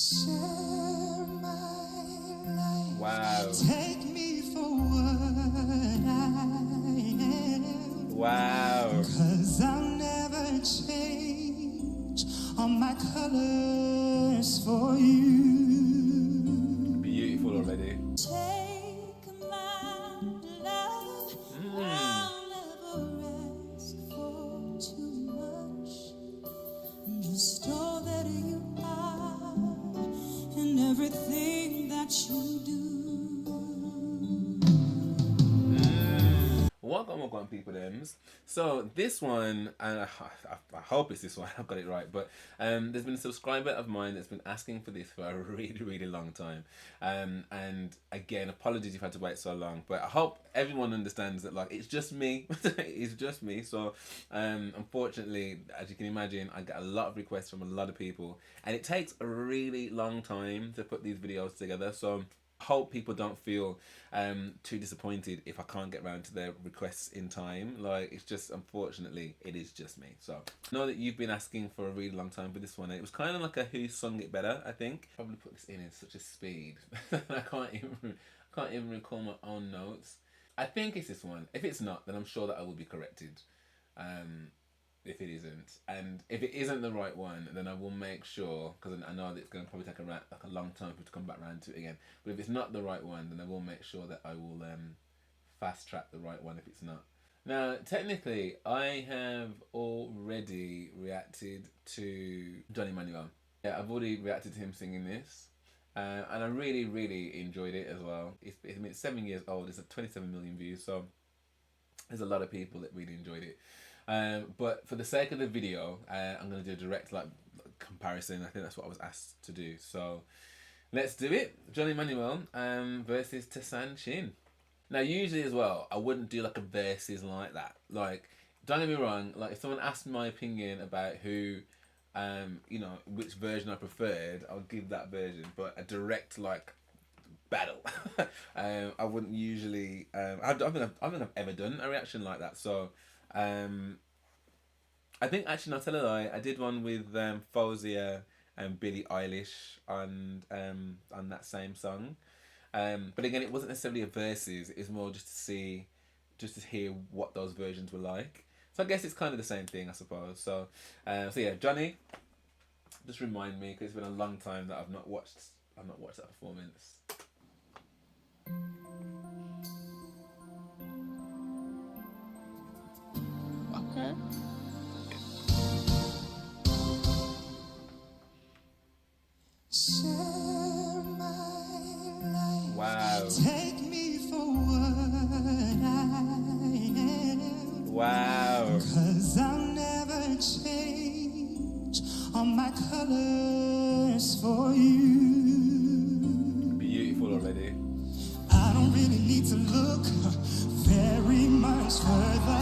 Share my life. Wow. Take me for what I am. Wow. 'Cause I'll never change all my colors for you. Beautiful already. Take my love. I'll never ask for too much. Just all that you are and everything that you do. Welcome people thems. So this one, and I hope it's this one, I've got it right, but there's been a subscriber of mine that's been asking for this for a really long time, and again, apologies you've had to wait so long, but I hope everyone understands that, like, it's just me. It's just me. So unfortunately, as you can imagine, I get a lot of requests from a lot of people, and it takes a really long time to put these videos together. So hope people don't feel too disappointed if I can't get around to their requests in time. Like, it's just, unfortunately, it is just me. So I know that you've been asking for a really long time for this one. It was kind of like a who sung it better, I think. Probably put this in such a speed I can't even recall my own notes. I think it's this one. If it's not, then I'm sure that I will be corrected. If it isn't, and if it isn't the right one, then I will make sure, because I know that it's going to probably take a long time for it to come back around to it again. But if it's not the right one, then I will make sure that I will fast track the right one if it's not. Now, technically, I have already reacted to Johnny Manuel. Yeah, I've already reacted to him singing this, and I really enjoyed it as well. It's 7 years old. It's at 27 million views, so there's a lot of people that really enjoyed it. But for the sake of the video, I'm going to do a direct comparison. I think that's what I was asked to do. So let's do it. Johnny Manuel versus Tessanne Chin. Now, usually as well, I wouldn't do like a versus like that. Like, don't get me wrong, like if someone asked my opinion about who, you know, which version I preferred, I would give that version. But a direct battle, I wouldn't usually. I don't think I've ever done a reaction like that. So I think, actually, not tell a lie, I did one with Fozia and Billie Eilish on that same song. But again, it wasn't necessarily a versus. It was more just to hear what those versions were like. So I guess it's kind of the same thing, I suppose. So yeah, Johnny, just remind me, because it's been a long time that I've not watched that performance. Okay. Share my life. Wow. Take me for what I am. Wow. 'Cause I'll never change all my colors for you. Beautiful already. I don't really need to look very much further.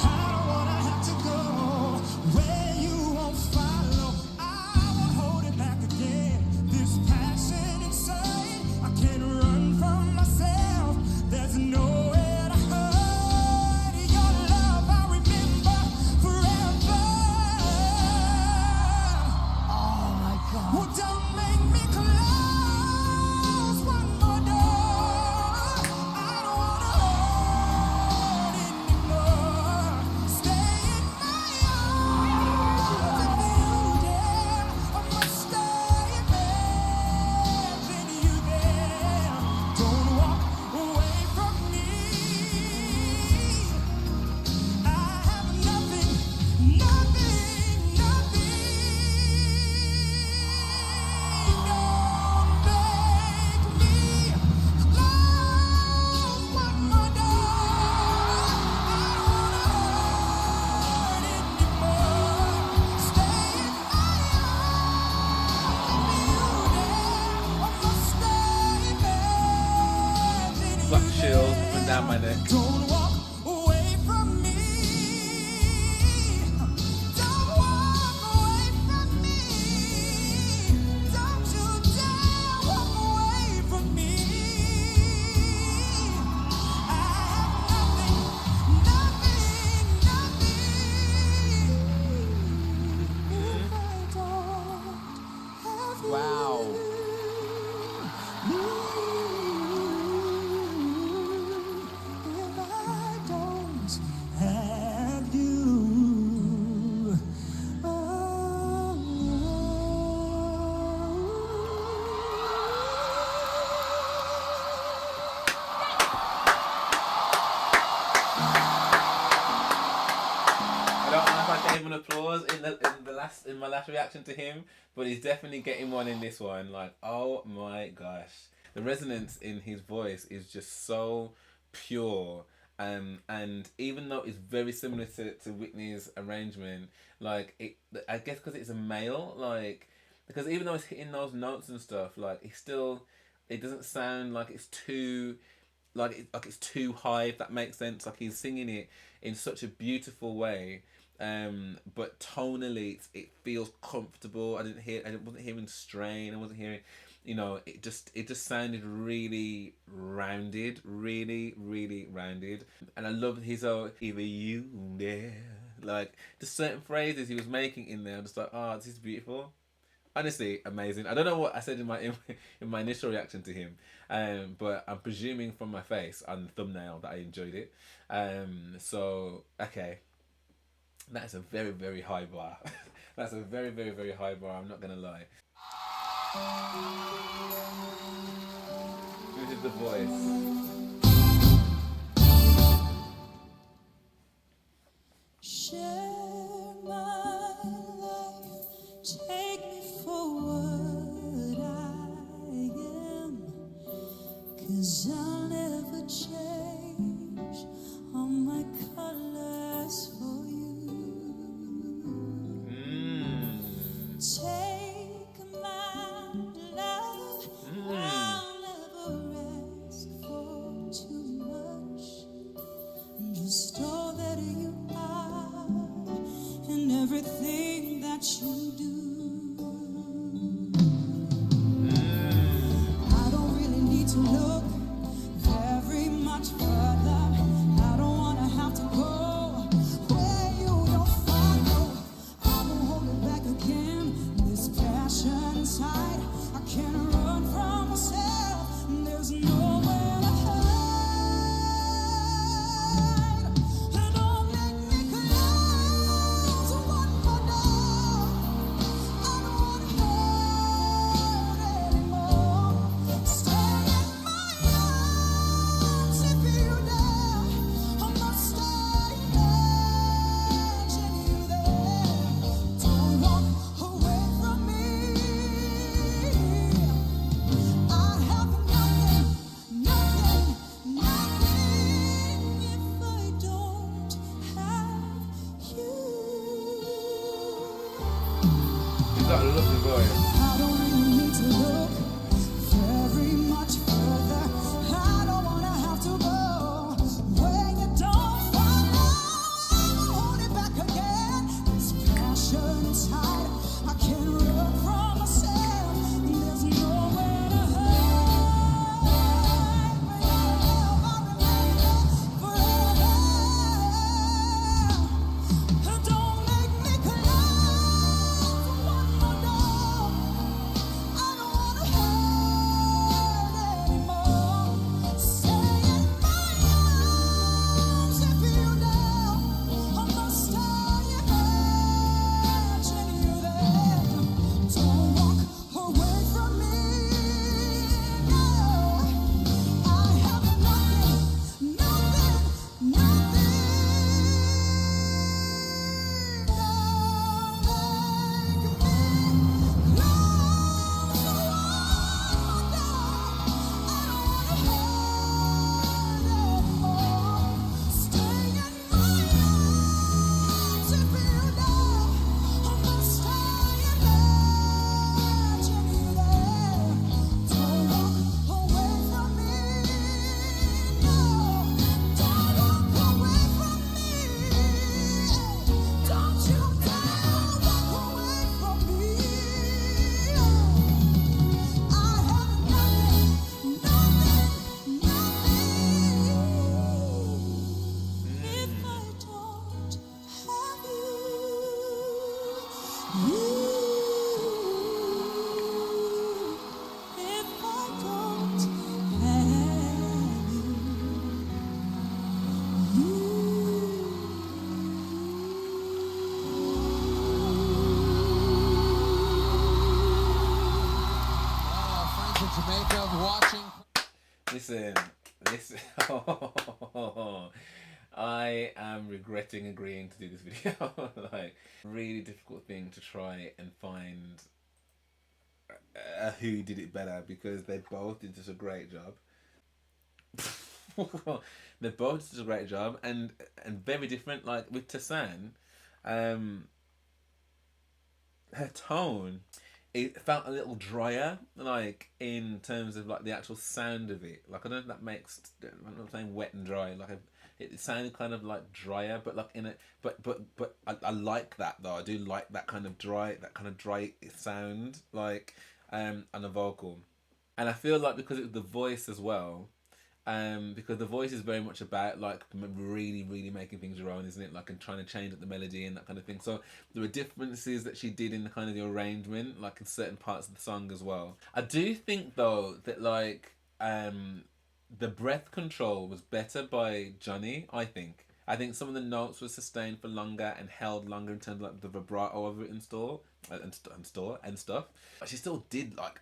I don't wanna have to go where you won't follow. I won't hold it back again. This passion inside, I can't run from myself. There's nowhere to hide. Your love I remember forever. Oh my God. Well, don't make me close one more door. I don't wanna hurt anymore. Stay in my arms. If you dare, I must stay in you there. Don't walk away from me. I have nothing. Don't make me close one more door. I don't wanna hurt anymore. Stay in my arms. I must stay in Black you shield there. went down my neck. Don't walk away from me. Don't walk away from me. Don't you dare walk away from me. I have nothing if I don't have you. Wow. last reaction to him, but he's definitely getting one in this one. Like, oh my gosh, the resonance in his voice is just so pure. And even though it's very similar to Whitney's arrangement, like it, I guess because it's a male, like, because even though it's hitting those notes and stuff, like it doesn't sound like it's too, like it's too high, if that makes sense. Like he's singing it in such a beautiful way, but tonally it feels comfortable. I wasn't hearing strain. I wasn't hearing, it just sounded really rounded, really rounded. And I love his either you there, like just certain phrases he was making in there. I'm just like, oh, this is beautiful. Honestly, amazing. I don't know what I said in my initial reaction to him, but I'm presuming from my face on the thumbnail that I enjoyed it. So okay, that's a very, very high bar. That's a very, very, very high bar. I'm not gonna lie. This is the voice. Share my life, take me for what I am, 'cause I'll never change all my colors for you. Take my love, I'll never ask for too much, just all that you are and everything that you do. I don't really need to look very much further. I don't wanna have to go where you don't follow. I won't hold it back again. This passion inside, I can't run from myself. There's nowhere to hide. Don't make me close one more door. I don't wanna hurt anymore. Stay in my arms if you dare. I must stay imagine you there. Don't walk away from me. I have nothing, nothing, nothing if I don't have you. He's got a lovely voice. I don't really need to look very much further. I don't wanna have to go where you don't follow. I won't hold it back again. This passion inside, I can't run from myself. There's nowhere to hide. I remain forever. Don't make me close one more door. I don't wanna hurt anymore. Stay in my arms if you dare. I must stay imagine you there. Don't walk away from me. No, I have nothing, nothing, nothing. Friends in Jamaica watching. Listen. I am regretting agreeing to do this video. Like, really difficult thing to try and find who did it better because they both did just a great job. They both did a great job and very different. Like with Tessanne, um, her tone, it felt a little drier, like in terms of like the actual sound of it. Like I don't know if that makes. I'm not saying wet and dry. Like it sounded kind of like drier, but like in it. But I like that though. I do like that kind of dry sound, like on a vocal. And I feel like because it's the voice as well, because the voice is very much about like really making things your own, isn't it? Like and trying to change up the melody and that kind of thing. So there were differences that she did in the kind of the arrangement, like in certain parts of the song as well. I do think though that like the breath control was better by Johnny. I think some of the notes were sustained for longer and held longer in terms of like the vibrato of it and stuff. But she still did like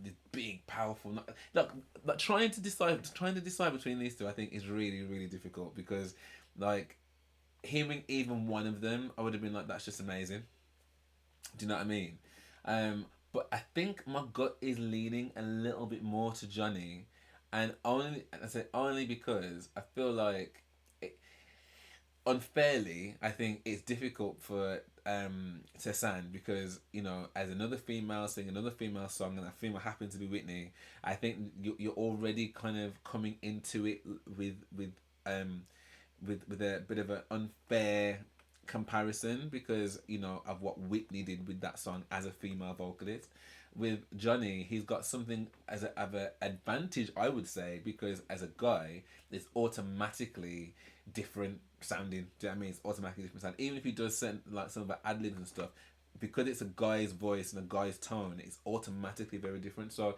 this big, powerful. Like trying to decide between these two, I think is really difficult because, like, hearing even one of them, I would have been like, that's just amazing. Do you know what I mean? But I think my gut is leaning a little bit more to Johnny, and I say only because I feel like unfairly, I think it's difficult for Tessanne because as another female singing another female song and that female happens to be Whitney. I think you're already kind of coming into it um with a bit of an unfair comparison because of what Whitney did with that song as a female vocalist. With Johnny, he's got something as of an advantage, I would say, because as a guy, it's automatically different sounding. Do you know what I mean? It's automatically different sound. Even if he does certain, like some of the ad libs and stuff, because it's a guy's voice and a guy's tone, it's automatically very different. So,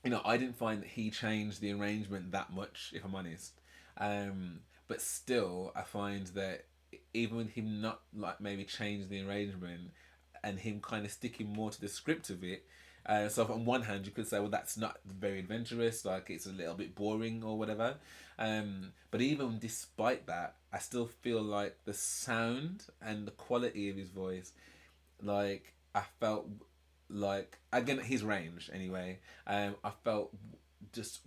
I didn't find that he changed the arrangement that much, if I'm honest. But still, I find that even with him not like maybe change the arrangement and him kind of sticking more to the script of it. So on one hand, you could say, well, that's not very adventurous, like it's a little bit boring or whatever. But even despite that, I still feel like the sound and the quality of his voice, like I felt like again his range anyway. I felt just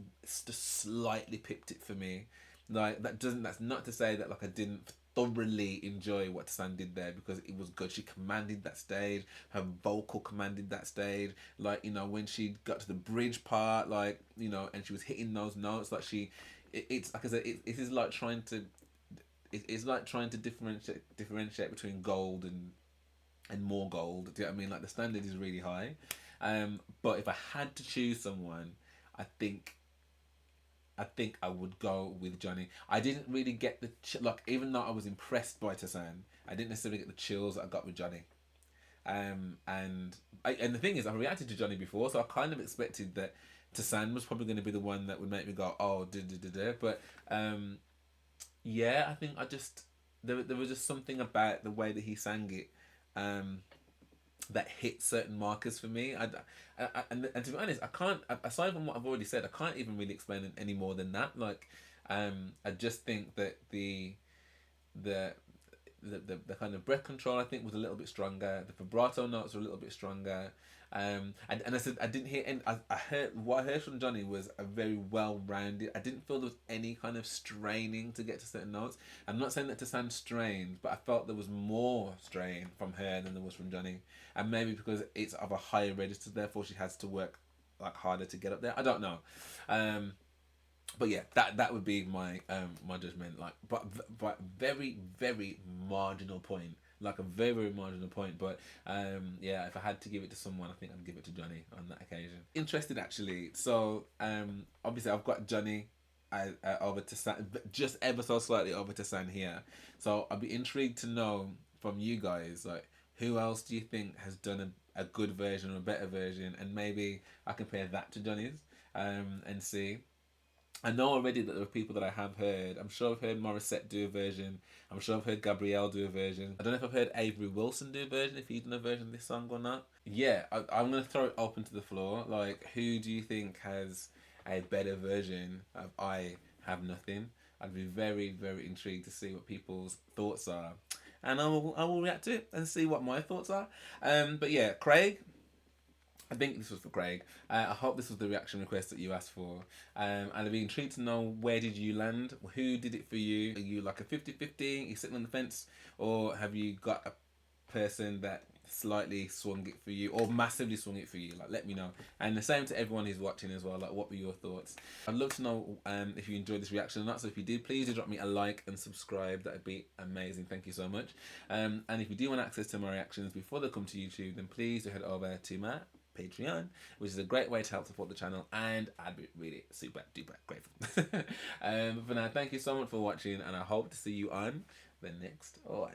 slightly pipped it for me. Like that's not to say that like I didn't thoroughly enjoy what Tessanne did there because it was good. She commanded that stage. Her vocal commanded that stage. Like when she got to the bridge part, like and she was hitting those notes. Like it's like I said, it is like trying to. It's like trying to differentiate between gold and more gold. Do you know what I mean? Like the standard is really high. But if I had to choose someone, I think I would go with Johnny. I didn't really get the like, even though I was impressed by Tessanne, I didn't necessarily get the chills that I got with Johnny. And the thing is, I reacted to Johnny before, so I kind of expected that Tessanne was probably going to be the one that would make me go, oh, da. But yeah, I think I just there was just something about the way that he sang it. That hit certain markers for me. And to be honest, I can't. Aside from what I've already said, I can't even really explain it any more than that. Like, I just think that the the kind of breath control I think was a little bit stronger. The vibrato notes were a little bit stronger. And I said I didn't hear any. I heard what I heard from Johnny was a very well rounded. I didn't feel there was any kind of straining to get to certain notes. I'm not saying that to sound strained, but I felt there was more strain from her than there was from Johnny, and maybe because it's of a higher register, therefore she has to work like harder to get up there. I don't know. But yeah, that would be my my judgment. Like, but very marginal point. Like a very marginal point. But yeah, if I had to give it to someone, I think I'd give it to Johnny on that occasion. Interested actually. So obviously I've got Johnny over to San, just ever so slightly over to San here. So I'd be intrigued to know from you guys, like, who else do you think has done a good version or a better version, and maybe I compare that to Johnny's and see. I know already that there are people that I have heard. I'm sure I've heard Morissette do a version. I'm sure I've heard Gabrielle do a version. I don't know if I've heard Avery Wilson do a version, if he's done a version of this song or not. Yeah, I'm going to throw it open to the floor. Like, who do you think has a better version of I Have Nothing? I'd be very, very intrigued to see what people's thoughts are, and I will react to it and see what my thoughts are. But yeah, Craig. I think this was for Craig. I hope this was the reaction request that you asked for. And I'd be intrigued to know, where did you land? Who did it for you? Are you like a 50-50? Are you sitting on the fence? Or have you got a person that slightly swung it for you, or massively swung it for you? Like, let me know. And the same to everyone who's watching as well. Like, what were your thoughts? I'd love to know if you enjoyed this reaction or not. So if you did, please do drop me a like and subscribe. That'd be amazing. Thank you so much. And if you do want access to my reactions before they come to YouTube, then please do head over to my Patreon, which is a great way to help support the channel, and I'd be really super duper grateful. For now, thank you so much for watching, and I hope to see you on the next one.